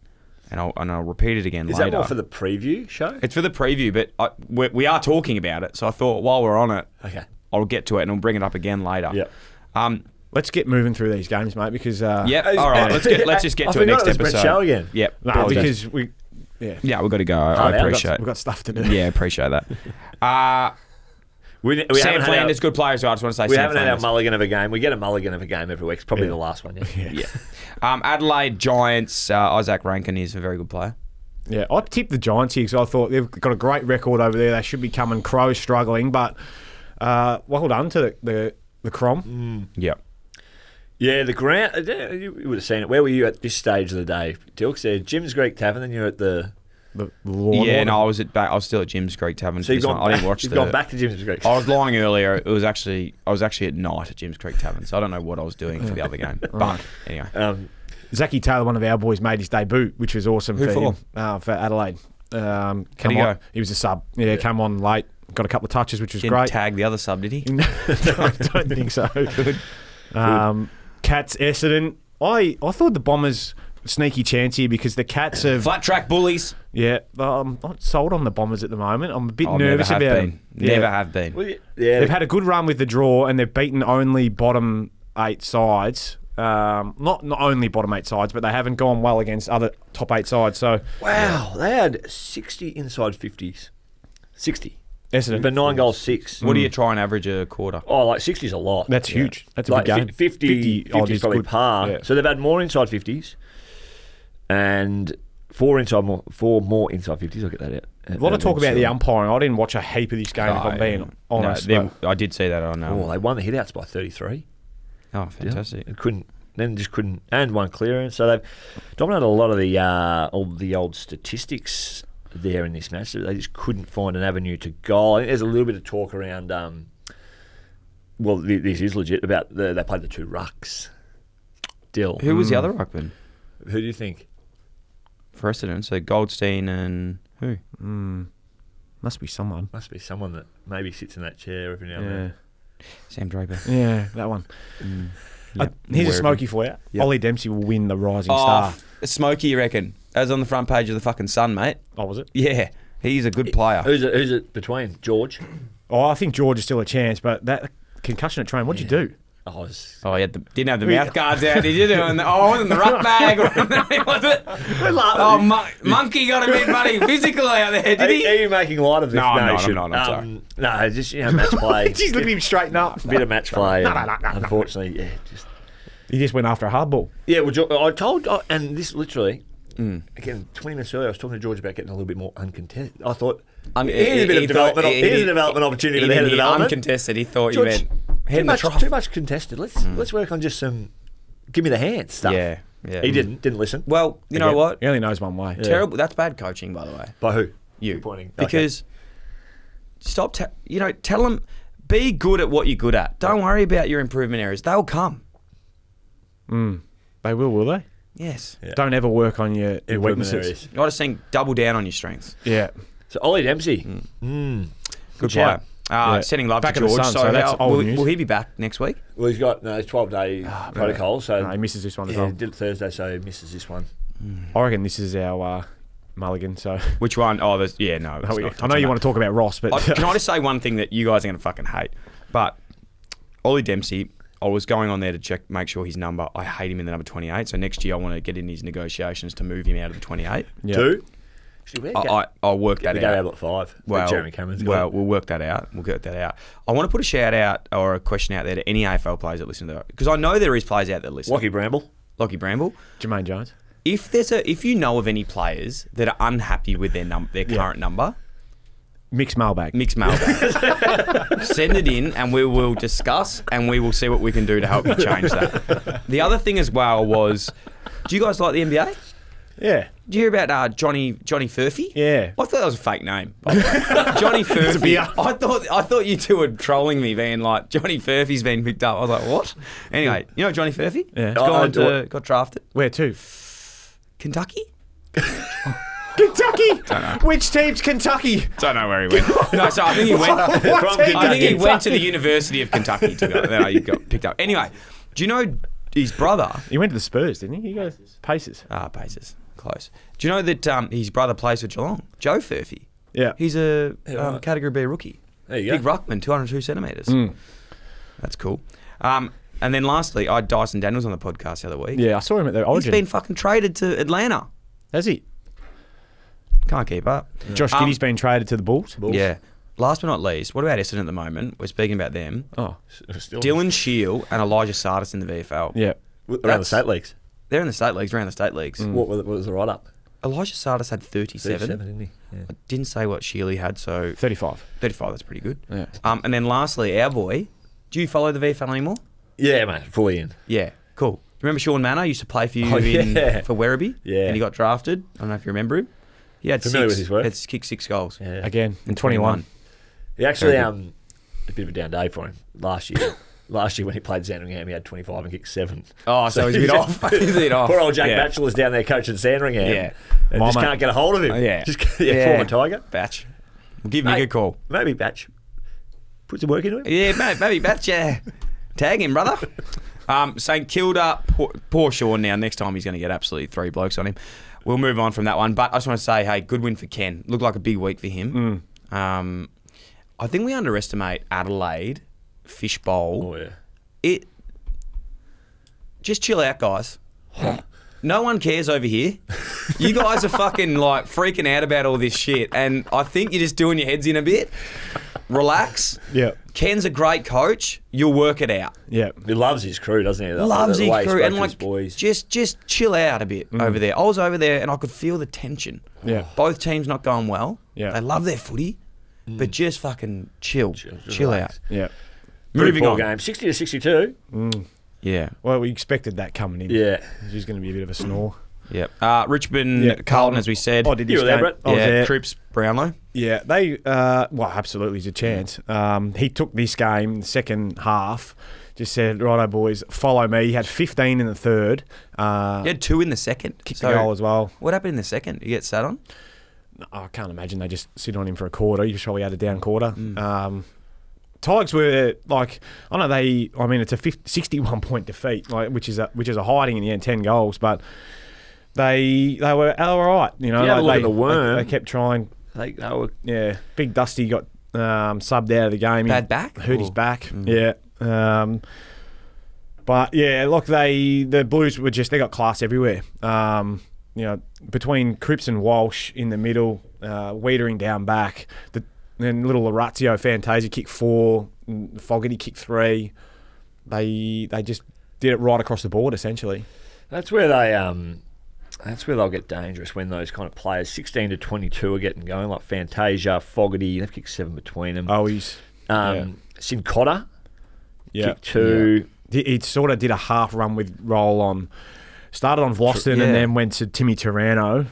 And I'll repeat it again Is later. that more for the preview show? It's for the preview, but we are talking about it. So I thought while we're on it, Okay. I'll get to it and I'll bring it up again later. Yeah. Let's get moving through these games, mate, because... Yeah, all right. Let's just get to it next it was Brett's episode. show again. Yep. No, apologies. because we... Yeah, we've got to go. I yeah, appreciate We've got stuff to do. Yeah, appreciate that. We Sam haven't had Flanders, good player as well. I just want to say we Sam haven't had our Flanders. mulligan of a game. We get a mulligan of a game every week. It's probably the last one, yeah. Adelaide Giants, Isaac Rankin is a very good player. Yeah, I tipped the Giants here because I thought they've got a great record over there. They should be coming. Crows struggling, but well done to the Crom. Yep. Yeah, the ground. You would have seen it. Where were you at this stage of the day? Dilk said Jim's Greek Tavern, then you're at the... The lawn. Yeah, no, I was still at Jim's Creek Tavern. So for this one. I didn't watch you've gone back to Jim's Greek. I was lying earlier. I was actually at night at Jim's Creek Tavern, so I don't know what I was doing for the other game. But anyway, Zachy Taylor, one of our boys, made his debut, which was awesome Who for for? him, for Adelaide. Can he go? He was a sub. Yeah, came on late, got a couple of touches, which was didn't great. tag the other sub, did he? I don't think so. Good. Cats, Essendon. I thought the Bombers sneaky chance here because the Cats have... Flat track bullies. Yeah, I'm not sold on the Bombers at the moment. I'm a bit I'll nervous never about have them. been. Never have been. Well, yeah, They've had a good run with the draw and they've beaten only bottom 8 sides. Not only bottom 8 sides, but they haven't gone well against other top 8 sides. So wow, they had 60 inside 50s. 60. Essendon. For 9 goals, 6. What do you try and average a quarter? Oh, like 60 is a lot. That's huge. That's a like big game. 50 odd is probably good. par. Yeah. So they've had more inside 50s and 4 more inside 50s. I'll get that out. A lot of talk about the umpiring. I didn't watch a heap of this game, if I'm being honest. No, I did see that on. Oh, they won the hitouts by 33. Oh, fantastic! And couldn't, and one clearance. So they've dominated a lot of the old statistics there in this match. They just couldn't find an avenue to goal. I think there's a little bit of talk around. Well, this is legit about they played the 2 rucks. Dyl. Who was the other ruckman? Who do you think? For Essendon, so Goldstein and who? Must be someone. Must be someone that maybe sits in that chair every now and Yeah. then. Sam Draper. Yeah, that one. Yep. Here's a Wherever. smoky for you. Yep. Ollie Dempsey will win the Rising Oh, Star. Smokey, you reckon? As on the front page of the fucking Sun, mate. Oh, was it? Yeah, he's a good player. Who's it between? George? Oh, I think George is still a chance, but that concussion at train, what'd you do? Oh, Oh, he didn't have the mouth guards out, did you? Doing the, oh, it wasn't the ruck bag, or was it? Oh, Monkey got a bit bloody physical out there, did he? Are you making light of this? No, I'm not, shouldn't. I'm not, I'm No, just match play. She's looking at him straighten up. A bit of match play. No, and no, no, no. Unfortunately, yeah, just He just went after a hard ball. yeah. Well, I told, and this literally again 20 minutes earlier, I was talking to George about getting a little bit more uncontested. I thought here's a bit of development. Here's a development opportunity for the head of development. Uncontested, he thought George, you meant head in the trough. too much contested. Let's work on just some give me the hands stuff. Yeah. He didn't listen. Well, you know Again, what? He only knows one way. Terrible. That's bad coaching, by the way. By who? You. You're pointing. Because stop. Tell them be good at what you're good at. Don't worry about your improvement areas. They'll come. They will they? Yes. Yeah. Don't ever work on your Improvement weaknesses. areas. I just think double down on your strengths. Yeah. So Ollie Dempsey. Good shout. player. Yeah. Sending love Back to at the George. Sun, so that's old news. will he be back next week? Well, he's got 12-day protocol, so No, he misses this one as yeah, well. did it Thursday, so he misses this one. I reckon this is our mulligan. So Which one? Oh, no. It's I not. know you want to talk about Ross, but Can I just say one thing that you guys are going to fucking hate? But Ollie Dempsey, I was going on there to make sure his number. I hate him in the number 28. So next year I want to get in his negotiations to move him out of the 28. yeah. 2. Actually, I'll work that we go out. out at 5. Well, Jeremy Cameron's got well, it. we'll work that out. We'll get that out. I want to put a shout out or a question out there to any AFL players that listen to that, because I know there is players out there listening. Lockie Bramble. Jermaine Jones. If you know of any players that are unhappy with their current number, Mick's mailbag. mix mailbag. Send it in and we will discuss and we will see what we can do to help you change that. The other thing as well was, do you guys like the NBA? Yeah. Did you hear about Johnny Furphy? Yeah. I thought that was a fake name. Johnny Furphy. beer. I thought you two were trolling me, being like, Johnny Furphy's been picked up. I was like, what? Anyway, you know Johnny Furphy? Yeah. He's got drafted. Where to? Kentucky? Kentucky. Which team's Kentucky? Don't know where he went. No, so I think he went. What team? I think he went to the Kentucky. University of Kentucky to go. Then he got picked up. Anyway, do you know his brother? He went to the Spurs, didn't he? He goes Pacers. Pacers. Close. Do you know that his brother plays for Geelong? Joe Furphy. Yeah. He's a right. Category B rookie. There you Big go. ruckman, 202 centimetres. That's cool. And then lastly, I had Dyson Daniels on the podcast the other week. Yeah, I saw him at the He's Origin. been fucking traded to Atlanta. Has he? Can't keep up. Josh Giddey's been traded to the Bulls. Yeah. Last but not least, what about Essendon at the moment? We're speaking about them. Oh. Still Dylan Shield and Elijah Sardis in the VFL. Yeah. around the state leagues. They're in the state leagues, around the state leagues. What was the write-up? Elijah Sardis had 37. 37, didn't he? Yeah. I didn't say what Sheely had, so 35. 35, that's pretty good. Yeah. And then lastly, our boy, do you follow the VFL anymore? Yeah, mate, fully in. Yeah, cool. Do you remember Sean Manor used to play for you for Werribee? Yeah. And he got drafted. I don't know if you remember him. He had Familiar with his work. Had kicked 6 goals. Yeah. Again, in 21. He actually, Very a bit of a down day for him last year. Last year when he played Sandringham, he had 25 and kicked 7. Oh, so he's a bit off. He's a bit off. Poor old Jack Yeah. Batchelor's down there coaching Sandringham. Yeah. And My just mate- can't get a hold of him. Yeah. Former Tiger. Batch. We'll give him a Mate, good call. Maybe Batch. Put some work into him. Yeah, mate, maybe Batch, yeah. Tag him, brother. St Kilda, poor Sean now. Next time he's going to get absolutely 3 blokes on him. We'll move on from that one. But I just want to say, hey, good win for Ken. Looked like a big week for him. I think we underestimate Adelaide Fishbowl. Oh, yeah. Just chill out, guys. No one cares over here. You guys are fucking like freaking out about all this shit, and I think you're just doing your heads in a bit. Relax. Yeah. Ken's a great coach. You'll work it out. Yeah. He loves his crew, doesn't he? Loves the his way he crew, spoke and to his like boys. just chill out a bit over there. I was over there and I could feel the tension. Yeah. Both teams not going well. Yeah. They love their footy, but just fucking chill Just out. relax. Yeah. Moving on. Game 60 to 62. Yeah. Well, we expected that coming in. Yeah. It was going to be a bit of a snore. Yep. Richmond, Yeah, Carlton, as we said. Oh, did You this were there, game? Brett? I was Yeah, there. Cripps, Brownlow. Yeah, they absolutely is a chance. He took this game, the second half, just said, righto, boys, follow me. He had 15 in the third. He had 2 in the second. Kicked the goal as well. What happened in the second? You get sat on? I can't imagine they just sit on him for a quarter. He probably had a down quarter. Tigers were like, I know it's a 61-point defeat, which is a hiding in the end, 10 goals, but they were all right. You know, look at the worm. They kept trying. They were. Yeah, Big Dusty got subbed out of the game. Bad back? Hurt his back. Yeah. But yeah, look, the Blues were they got class everywhere. Between Cripps and Walsh in the middle, Wiedering down back, then little Orazio Fantasia kicked 4, Fogarty kicked 3. They just did it right across the board essentially. That's where they'll get dangerous, when those kind of players 16 to 22 are getting going, like Fantasia, Fogarty. They've kicked 7 between them. Oh, he's Sincotta kicked 2. Yeah. He sort of did a half run with roll on. Started on Vlosten and then went to Timmy Turano.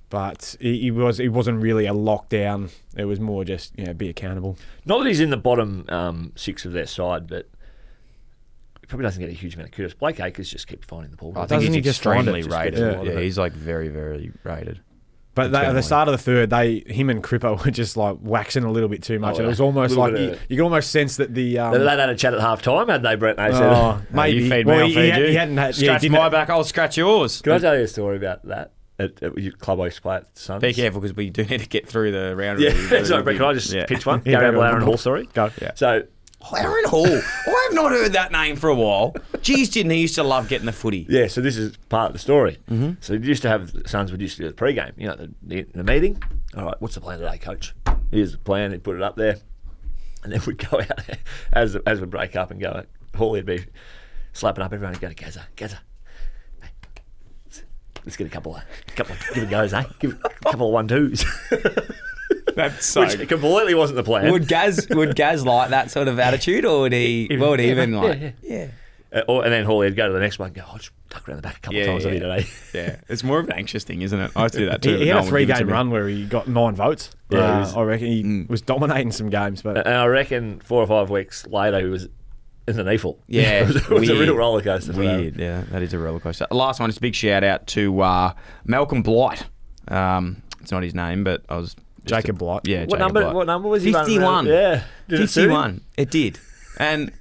But he wasn't really a lockdown. It was more just be accountable. Not that he's in the bottom 6 of their side, but he probably doesn't get a huge amount of kudos. Blake Acres just keeps finding the ball. I think he's extremely rated. Yeah, he's like very, very rated. But at the start of the third, him and Cripper were just like waxing a little bit too much. And it was almost like you could almost sense that the... They'd had a chat at half time, hadn't they, Brett? They said, maybe. You feed me, I'll feed you. He hadn't had... Scratch my back, I'll scratch yours. Can I tell you a story about that? At your club I used to play at the Suns. Be careful, because we do need to get through the round. Yeah, sorry, Brett, can I just pitch one? Gary Aaron Hall, sorry. Go. Yeah. So... Aaron Hall. I have not heard that name for a while. Geez, didn't he used to love getting the footy? Yeah, so this is part of the story. Mm-hmm. So we used to have, the Suns would used to do the pre-game, the meeting. All right, what's the plan today, coach? Here's the plan. He'd put it up there. And then we'd go out as we break up and go, Hawley'd be slapping up everyone and go to Gazza, hey, let's get a couple of give it goes, eh? Give it a couple of 1-2s. That's so Which completely wasn't the plan. Would Gaz like that sort of attitude, or would he even like... Yeah. And then Hawley would go to the next one and go, just duck around the back a couple of times on you today. Yeah, it's more of an anxious thing, isn't it? I used to do that too. He had a 3-game run where he got 9 votes. Yeah, I reckon he was dominating some games. But and I reckon 4 or 5 weeks later, he was in the Neefle. Yeah. it was a real roller coaster. Weird, yeah, that is a roller coaster. Last one, just a big shout out to Malcolm Blight. It's not his name, but I was... Jacob Blight. Yeah, what number was he? 51. Yeah. 51. It did. And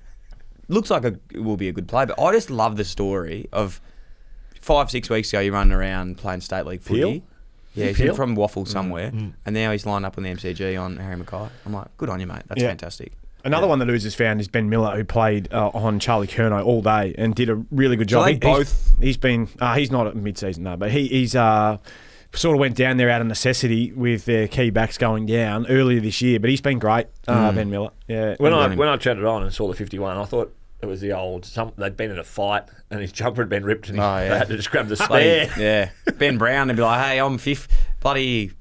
looks like it will be a good play, but I just love the story of 5-6 weeks ago, you're running around playing state league footy. Peel? Yeah, he's from Waffle somewhere, and now he's lined up on the MCG on Harry Mackay. I'm like, good on you, mate. That's fantastic. Another one the Losers found is Ben Miller, who played on Charlie Curnow all day and did a really good job. He's been... he's not at mid-season, no, but he's... sort of went down there out of necessity with their key backs going down earlier this year, but he's been great, Ben Miller. Yeah. When I turned it on and saw the 51, I thought it was the old... they'd been in a fight and his jumper had been ripped and they had to just grab the spare. Yeah. Ben Brown would be like, hey, I'm 5th. Bloody...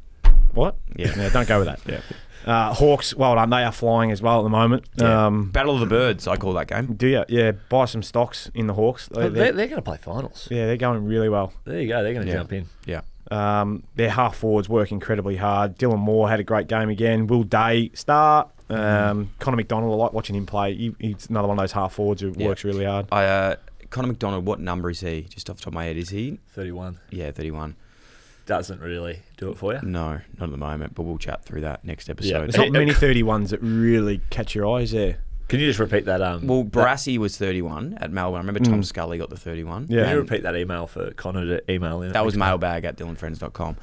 What? Yeah. Don't go with that. Yeah. Hawks, well done. They are flying as well at the moment. Yeah. Battle of the Birds, I call that game. Do you? Yeah. Buy some stocks in the Hawks. They're going to play finals. Yeah, they're going really well. There you go. They're going to jump in. Yeah. Their half forwards work incredibly hard. Dylan Moore had a great game again. Will Day start. Connor McDonald, I like watching him play. He's another one of those half forwards who works really hard. Connor McDonald, what number is he? Just off the top of my head, is he? 31. Yeah, 31. Doesn't really do it for you? No, not at the moment, but we'll chat through that next episode. Yeah. There's not many 31s that really catch your eyes there. Can you just repeat that? Well, Barassi was 31 at Mailba. I remember Tom Scully got the 31. Yeah. Can you repeat that email for Connor to email in? That was mailbag at dylfriends.com.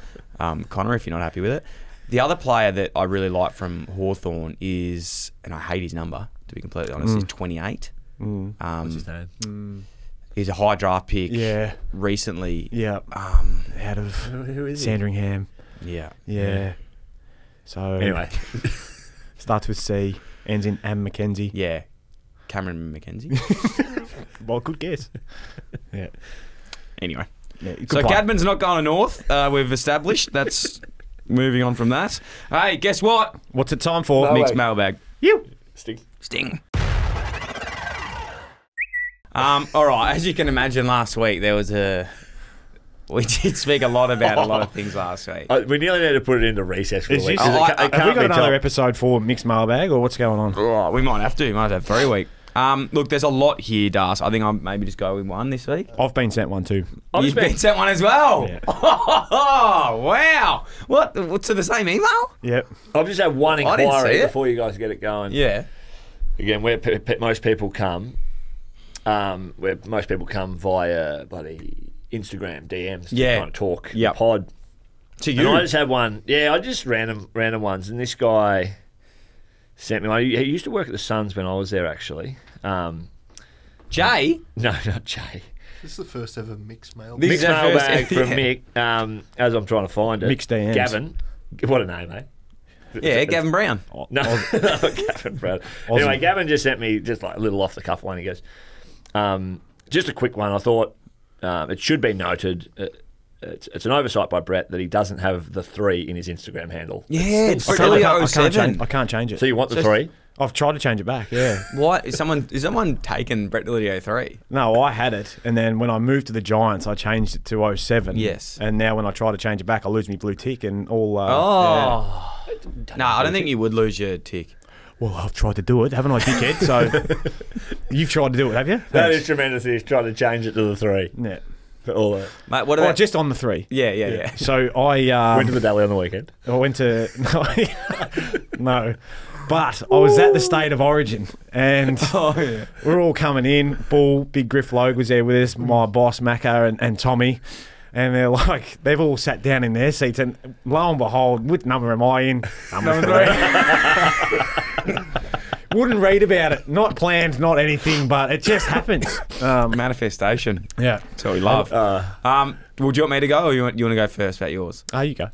Connor, if you're not happy with it. The other player that I really like from Hawthorn is, and I hate his number, to be completely honest, is 28. What's his name? He's a high draft pick. Yeah. Recently. Yeah. Out of who is Sandringham. Yeah. So anyway, starts with C, ends in M. McKenzie. Yeah. Cameron McKenzie. Well, good guess. Yeah. Anyway. Yeah, so Cadman's not going to North. We've established. That's moving on from that. Hey, guess what? What's it time for? Mick's mailbag. You. Sting. All right. As you can imagine, last week there was a We did speak a lot about a lot of things last week. We nearly need to put it into recess for a Is week. this- 'cause it have can't we got be another top. episode for mixed mailbag, or what's going on? Oh, we might have to. We might have 3 week. Look, there's a lot here, Das. I think I'll maybe just go with one this week. I've been sent one too. I've You've just been sent one as well. Yeah. Oh, wow. What? What's to the same email? Yep. I've just had one I didn't see inquiry it. before you guys get it going. Yeah. Again, where most people come, via bloody Instagram DMs to Yeah. kind of talk Yep. the pod. To And I just had one. Yeah, I just random ones, and this guy sent me one. He used to work at the Suns when I was there, actually. Jay? No, not Jay. This is the first ever mixed mail. This- Mick's our first- mailbag from yeah. Mick. As I'm trying to find it, Mick's DMs. Gavin. What a name, eh? Yeah, Gavin Brown. No, not Gavin, bro. Anyway, Gavin just sent me just like a little off the cuff one. He goes, just a quick one. I thought it should be noted. It's an oversight by Brett that he doesn't have the 3 in his Instagram handle. Yeah, it's I Philly can't, 07. I can't change it. So you want the 3? I've tried to change it back, yeah. What? Is someone taken Brett Dillity 03? No, I had it, and then when I moved to the Giants, I changed it to 07. Yes. And now when I try to change it back, I lose my blue tick and all... Oh. No, I don't think you would lose your tick. Well, I've tried to do it, haven't I, dickhead? So you've tried to do it, have you? That Thanks. is tremendous. He's trying to change it to the 3. Yeah. For all that. Mate, what Oh, about... just on the 3. Yeah. So I... Went to the deli on the weekend. I went to... No. But I was at the State of Origin, and we're all coming in. Bull, Big Griff Logue was there with us, my boss, Macca, and Tommy. And they're like, they've all sat down in their seats, and lo and behold, what number am I in? Number 3. Wouldn't read about it. Not planned, not anything, but it just happens. Manifestation. Yeah. That's what we love. Well, do you want me to go, or you want to go first about yours? You go.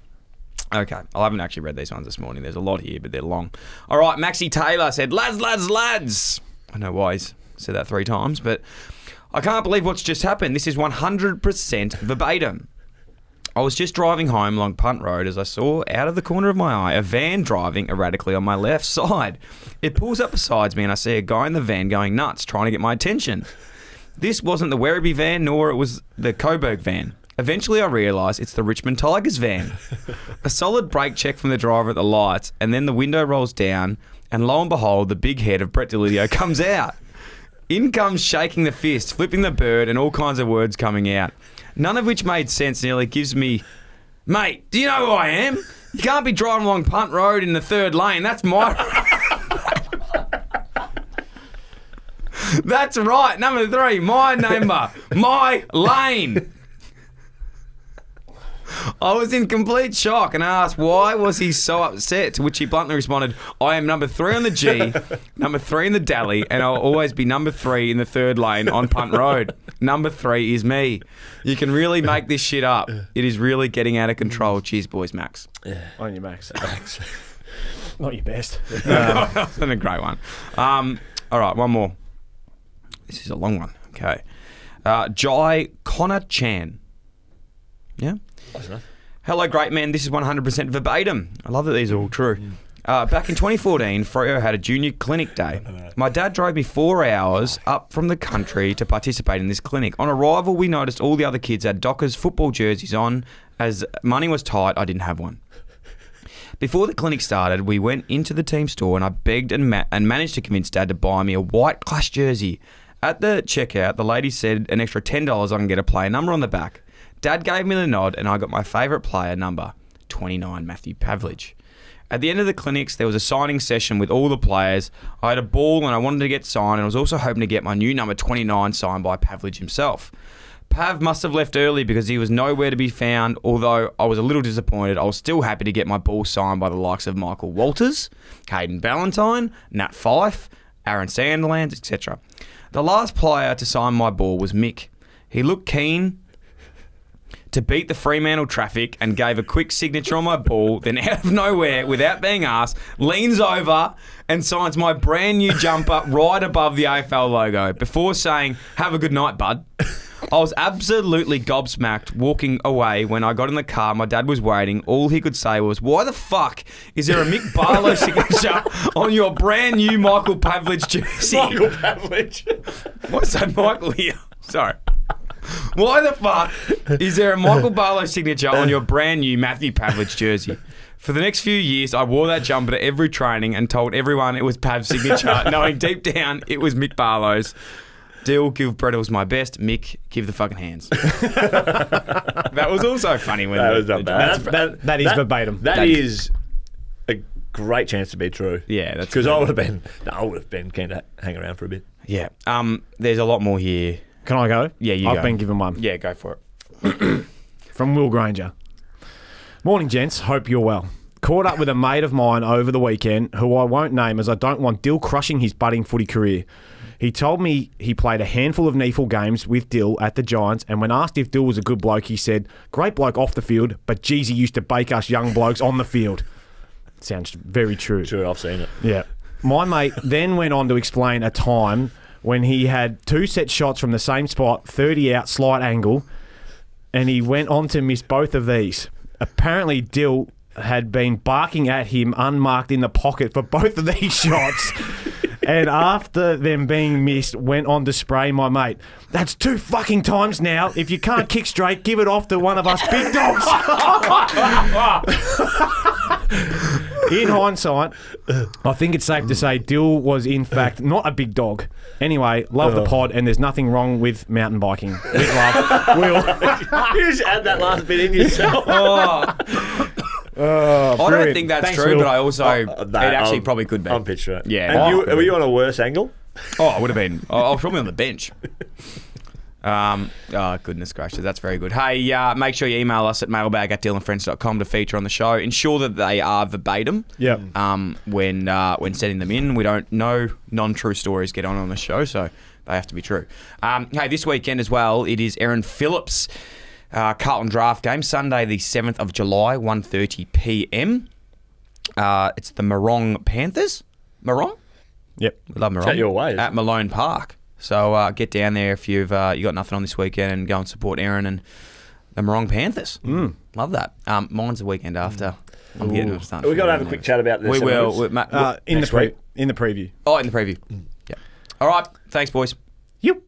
Okay. I haven't actually read these ones this morning. There's a lot here, but they're long. All right. Maxie Taylor said, lads. I know why he's said that 3 times, but I can't believe what's just happened. This is 100% verbatim. I was just driving home along Punt Road as I saw out of the corner of my eye a van driving erratically on my left side. It pulls up beside me and I see a guy in the van going nuts, trying to get my attention. This wasn't the Werribee van, nor it was the Coburg van. Eventually I realise it's the Richmond Tigers van. A solid brake check from the driver at the lights, and then the window rolls down, and lo and behold, the big head of Brett Dillitio comes out. In comes shaking the fist, flipping the bird, and all kinds of words coming out. None of which made sense, nearly gives me... Mate, do you know who I am? You can't be driving along Punt Road in the 3rd lane. That's my... That's right, number 3, my number, my lane. I was in complete shock and asked why was he so upset, to which he bluntly responded, I am number 3 on the G, number 3 in the Dally, and I'll always be number 3 in the 3rd lane on Punt Road. Number 3 is me. You can really make this shit up. It is really getting out of control. Cheers, boys, Max. On your Max. Not your best. That's a great one. All right, one more. This is a long one. Okay. Jai Connor Chan. Yeah? Close enough. Hello, great man. This is 100% verbatim. I love that these are all true. Back in 2014, Freo had a junior clinic day. My dad drove me 4 hours up from the country to participate in this clinic. On arrival, we noticed all the other kids had Dockers football jerseys on. As money was tight, I didn't have one. Before the clinic started, we went into the team store and I begged and managed to convince Dad to buy me a white Clash jersey. At the checkout, the lady said an extra $10 I can get a player number on the back. Dad gave me the nod and I got my favourite player number, 29, Matthew Pavlich. At the end of the clinics, there was a signing session with all the players. I had a ball and I wanted to get signed, and I was also hoping to get my new number 29 signed by Pavlich himself. Pav must have left early because he was nowhere to be found. Although I was a little disappointed, I was still happy to get my ball signed by the likes of Michael Walters, Hayden Ballantyne, Nat Fife, Aaron Sandilands, etc. The last player to sign my ball was Mick. He looked keen to beat the Fremantle traffic and gave a quick signature on my ball, then out of nowhere, without being asked, leans over and signs my brand new jumper right above the AFL logo before saying, "Have a good night, bud." I was absolutely gobsmacked walking away. When I got in the car, my dad was waiting. All he could say was, "Why the fuck is there a Mick Barlow signature on your brand new Michael Pavlich jersey?" Michael Pavlich. What's that, Michael here? Sorry. Why the fuck is there a Michael Barlow signature on your brand new Matthew Pavlich jersey? For the next few years, I wore that jumper to every training and told everyone it was Pav's signature, knowing deep down it was Mick Barlow's. Dyl, give Brettles my best. Mick, give the fucking hands. That was also funny when That was not bad. That is verbatim. That is a great chance to be true. Yeah, that's because good. I would have been keen to hang around for a bit. Yeah. There's a lot more here. Can I go? Yeah, you I've go. been given one. Yeah, go for it. From Will Granger. Morning, gents. Hope you're well. Caught up with a mate of mine over the weekend who I won't name as I don't want Dyl crushing his budding footy career. He told me he played a handful of NEAFL games with Dyl at the Giants, and when asked if Dyl was a good bloke, he said, great bloke off the field, but geez, he used to bake us young blokes on the field. Sounds very true. Sure, I've seen it. Yeah. My mate then went on to explain a time when he had 2 set shots from the same spot, 30 out, slight angle, and he went on to miss both of these. Apparently, Dyl had been barking at him unmarked in the pocket for both of these shots. And after them being missed, went on to spray my mate. That's 2 fucking times now. If you can't kick straight, give it off to one of us big dogs. In hindsight, I think it's safe to say Dyl was in fact not a big dog. Anyway, love the pod, and there's nothing wrong with mountain biking. With love, Will. You just add that last bit in yourself. I don't brilliant. think that's Thanks, true, Will. but I also it actually probably could be. I'm picturing it. Yeah. And were you on a worse angle? Oh, I would have been. I was probably on the bench. Oh, goodness gracious. That's very good. Hey, make sure you email us at mailbag@dylfriends.com to feature on the show. Ensure that they are verbatim. Yep. When sending them in. We don't know non-true stories get on the show, so they have to be true. Hey, this weekend as well, it is Erin Phillips' Carlton draft game, Sunday the 7th of July, 1:30 p.m. It's the Morong Panthers. Morong? Yep. We love Morong. Out your way, isn't At it? Malone Park. So get down there if you got nothing on this weekend and go and support Erin and the Morong Panthers. Love that. Mine's the weekend after. I'm getting starting to We've got to feel have a quick chat about this. We will. afterwards. In the Next week. in the preview. Oh, in the preview. Yeah. All right. Thanks, boys. Yep.